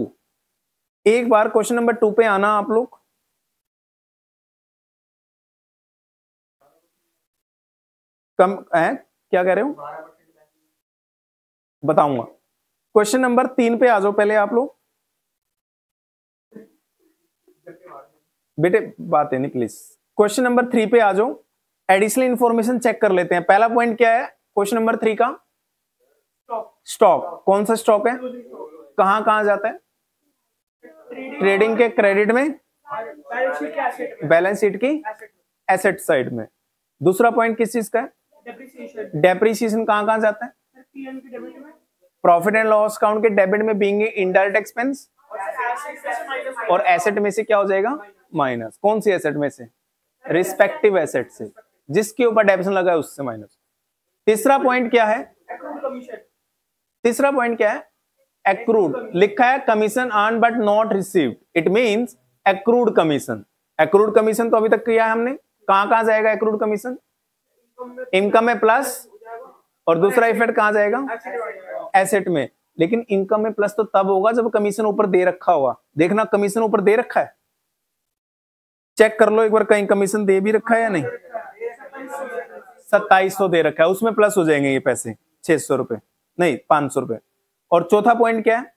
एक बार क्वेश्चन नंबर 2 पे आना आप लोग। कम है क्या कह रहे हो? बताऊंगा। क्वेश्चन नंबर 3 पे आ जाओ पहले आप लोग बेटे, बात है नहीं प्लीज। क्वेश्चन नंबर 3 पे आ जाओ, एडिशनल इंफॉर्मेशन चेक कर लेते हैं। पहला पॉइंट क्या है क्वेश्चन नंबर 3 का? स्टॉक। कौन सा स्टॉक है? कहां कहां जाता है? ट्रेडिंग के क्रेडिट में, बैलेंस शीट की एसेट साइड में। दूसरा पॉइंट किस चीज का है? डेप्रिसिएशन कहां कहां जाता है? प्रॉफिट एंड लॉस अकाउंट के डेबिट में बीइंग इनडायरेक्ट एक्सपेंस, और एसेट में से क्या हो जाएगा? माइनस। कौन सी एसेट में से? रिस्पेक्टिव एसेट से, जिसके ऊपर डेबिशन लगा है उससे माइनस। तीसरा पॉइंट क्या है? तीसरा पॉइंट क्या है? एक्रूड। लिखा है commission earn but not received, it means accrued commission. Accrued commission तो अभी तक किया है हमने, कहां कहां जाएगा एक्रूड कमीशन? इनकम में प्लस, और दूसरा इफेक्ट कहां जाएगा? एसेट में। लेकिन इनकम में प्लस तो तब होगा जब कमीशन ऊपर दे रखा होगा। देखना कमीशन ऊपर दे रखा है, चेक कर लो एक बार, कहीं कमीशन दे भी रखा है या नहीं? 2700 दे रखा है, उसमें प्लस हो जाएंगे ये पैसे, 600 रुपए नहीं 500 रुपए। और चौथा पॉइंट क्या है?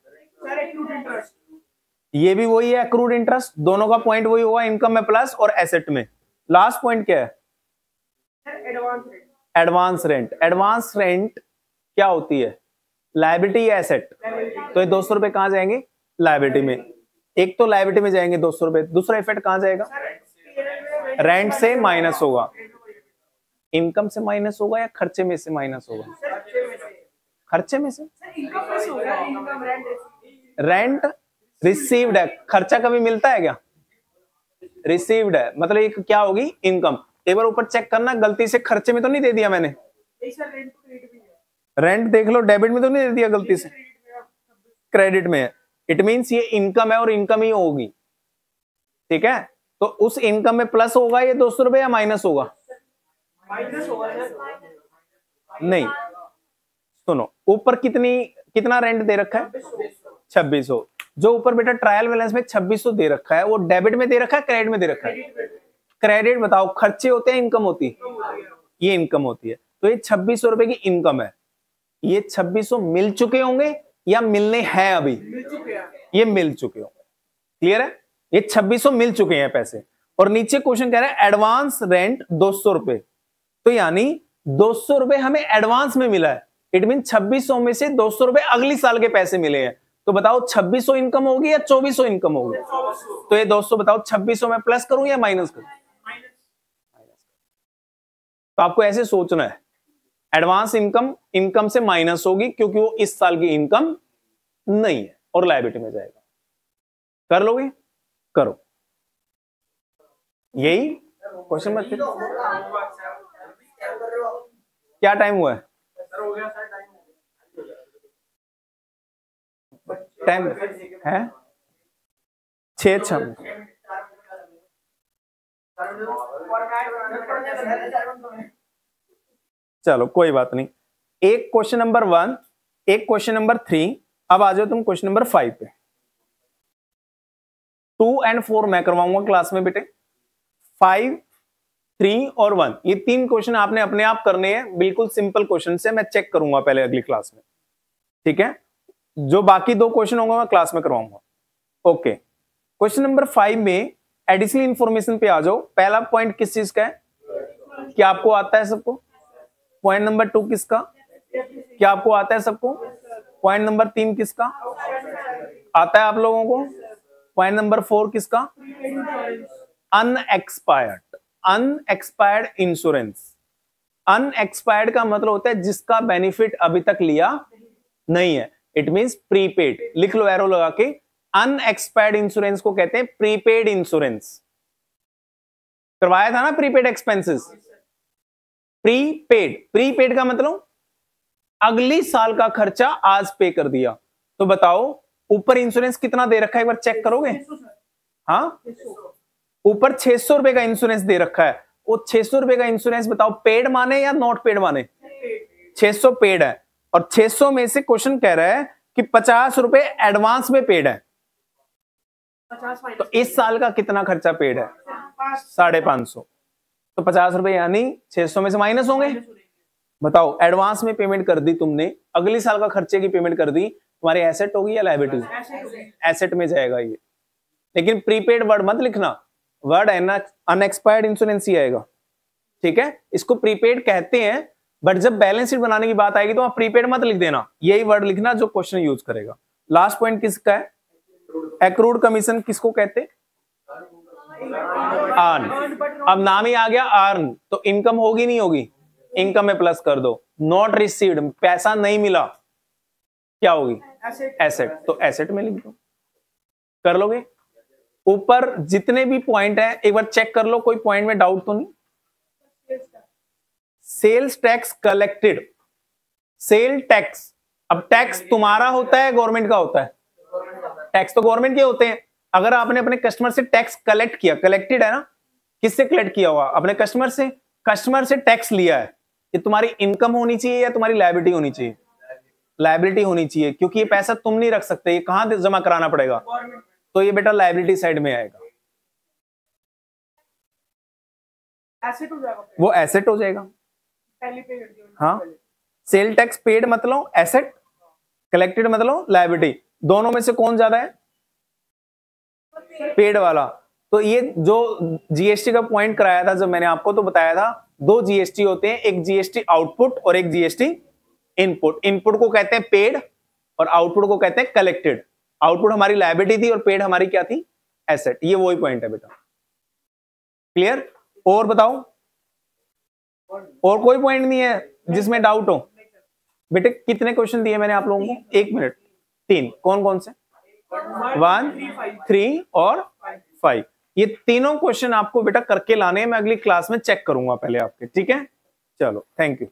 ये भी वही है, एक्रूड इंटरेस्ट। दोनों का पॉइंट वही होगा, इनकम में प्लस और एसेट में। लास्ट पॉइंट क्या है? Advance rent. एडवांस रेंट क्या होती है? लायबिलिटी या एसेट? तो ये 200 रुपए कहां जाएंगे? लायबिलिटी में। एक तो लायबिलिटी में जाएंगे 200 रुपए, दूसरा इफेक्ट कहां जाएगा? रेंट से माइनस होगा। इनकम से माइनस होगा या खर्चे में से माइनस होगा? खर्चे में से। रेंट रिसीव्ड है, खर्चा कभी मिलता है क्या? रिसीव्ड है, मतलब एक क्या होगी? इनकम। एक बार ऊपर चेक करना, गलती से खर्चे में तो नहीं दे दिया मैंने? रेंट देख लो, डेबिट में तो नहीं दे दिया गलती से? क्रेडिट में है। इट मींस ये इनकम है और इनकम ही होगी, ठीक है। तो उस इनकम में प्लस होगा ये 200 रुपए या माइनस होगा? माइनस होगा नहीं, सुनो, ऊपर कितना रेंट दे रखा है? 2600। जो ऊपर बेटा ट्रायल बैलेंस में 2600 दे रखा है, वो डेबिट में दे रखा है, क्रेडिट में दे रखा है? क्रेडिट। बताओ खर्चे होते हैं, इनकम होती है? ये इनकम होती है। तो ये 2600 रुपए की इनकम है। ये 2600 मिल चुके होंगे या मिलने हैं अभी? ये मिल चुके होंगे, क्लियर है। ये 2600 मिल चुके हैं पैसे। और नीचे क्वेश्चन कह रहा है एडवांस रेंट 200 रुपए, तो यानी 200 रुपए हमें एडवांस में मिला है। इट मीन 2600 में से 200 रुपए अगली साल के पैसे मिले हैं। तो बताओ 2600 इनकम होगी या 2400 इनकम होगी? तो ये 200 बताओ 2600 में प्लस करूं या माइनस करूं? तो आपको ऐसे सोचना है, एडवांस इनकम इनकम से माइनस होगी क्योंकि वो इस साल की इनकम नहीं है और लायबिलिटी में जाएगा। कर लोगे? करो। यही क्वेश्चन मत। क्या टाइम हुआ है? टाइम है 6:06। चलो कोई बात नहीं। एक क्वेश्चन नंबर 1, एक क्वेश्चन नंबर 3। अब आ जाओ तुम क्वेश्चन नंबर 5 पे। 2 और 4 मैं करवाऊंगा क्लास में बेटे। 5, 3 और 1 ये 3 क्वेश्चन आपने अपने आप करने हैं, बिल्कुल सिंपल क्वेश्चन से। मैं चेक करूंगा पहले अगली क्लास में, ठीक है। जो बाकी 2 क्वेश्चन होंगे मैं क्लास में करवाऊंगा। ओके, क्वेश्चन नंबर 5 में एडिशनल इंफॉर्मेशन पे आ जाओ। पहला पॉइंट किस चीज का है? क्या आपको आता है सबको? पॉइंट नंबर 2 किसका? क्या आपको आता है सबको? पॉइंट नंबर 3 किसका आता है आप लोगों को? पॉइंट नंबर 4 किसका? अनएक्सपायर्ड। Unexpired insurance. अनएक्सपायर्ड का मतलब होता है जिसका बेनिफिट अभी तक लिया नहीं है। It means prepaid. लिख लो एरो लगा के, अनएक्सपायर्ड इंश्योरेंस को कहते हैं प्रीपेड इंश्योरेंस। करवाया था ना प्रीपेड एक्सपेंसेस। प्रीपेड का मतलब अगली साल का खर्चा आज पे कर दिया। तो बताओ ऊपर इंश्योरेंस कितना दे रखा है, एक बार चेक करोगे? हाँ, ऊपर 600 रुपए का इंश्योरेंस दे रखा है। वो 600 रुपए का इंश्योरेंस बताओ पेड माने या नॉट पेड माने? 600 पेड है, और 600 में से क्वेश्चन कह रहा है कि 50 रुपए एडवांस में पेड है। तो इस साल का कितना खर्चा पेड है? 550। तो 50 रुपए यानी 600 में से माइनस होंगे। बताओ एडवांस में पेमेंट कर दी तुमने, अगली साल का खर्चे की पेमेंट कर दी, तुम्हारी एसेट होगी या लायबिलिटी? एसेट में जाएगा ये। लेकिन प्रीपेड वर्ड मत लिखना, वर्ड है ना अनएक्सपायर्ड इंश्योरेंस ही आएगा, ठीक है? इसको प्रीपेड कहते हैं, बट जब बैलेंस शीट बनाने की बात आएगी तो आप प्रीपेड मत लिख देना, यही वर्ड लिखना जो क्वेश्चन यूज करेगा। लास्ट पॉइंट किसका है? एक्रूड कमीशन किसको कहते हैं? अर्न। अब नाम ही आ गया अर्न, तो इनकम होगी नहीं होगी? इनकम में प्लस कर दो। नॉट रिसीव्ड, पैसा नहीं मिला, क्या होगी? एसेट। तो एसेट में लिख दो, कर लोगे? ऊपर जितने भी पॉइंट है एक बार चेक कर लो, कोई पॉइंट में डाउट तो नहीं? Sales tax collected, sale tax, अब टैक्स तुम्हारा होता है गवर्नमेंट का होता है? टैक्स तो गवर्नमेंट के होते हैं। अगर आपने अपने कस्टमर से टैक्स कलेक्ट किया, कलेक्टेड है ना, किससे कलेक्ट किया हुआ? अपने कस्टमर से। कस्टमर से टैक्स लिया है, ये तुम्हारी इनकम होनी चाहिए या तुम्हारी लायबिलिटी होनी चाहिए? लायबिलिटी होनी चाहिए, क्योंकि ये पैसा तुम नहीं रख सकते, ये कहां जमा कराना पड़ेगा? तो ये बेटा लायबिलिटी साइड में आएगा, एसेट हो जाएगा, वो एसेट हो जाएगा। पहले पे कर दिया। हाँ, सेल टैक्स पेड मतलब एसेट, कलेक्टेड मतलब लायबिलिटी। दोनों में से कौन ज्यादा है? पेड वाला। तो ये जो जीएसटी का पॉइंट कराया था जब मैंने आपको, तो बताया था दो जीएसटी होते हैं, एक जीएसटी आउटपुट और एक जीएसटी इनपुट। इनपुट को कहते हैं पेड और आउटपुट को कहते हैं कलेक्टेड। आउटपुट हमारी लायबिलिटी थी और पेड हमारी क्या थी? एसेट। ये वही पॉइंट है बेटा, क्लियर? और बताओ, और कोई पॉइंट नहीं है जिसमें डाउट हो? बेटे कितने क्वेश्चन दिए मैंने आप लोगों को? 1 मिनट। 3। कौन कौन से? 1, 3 और 5। ये तीनों क्वेश्चन आपको बेटा करके लाने हैं, मैं अगली क्लास में चेक करूंगा पहले आपके, ठीक है? चलो, थैंक यू।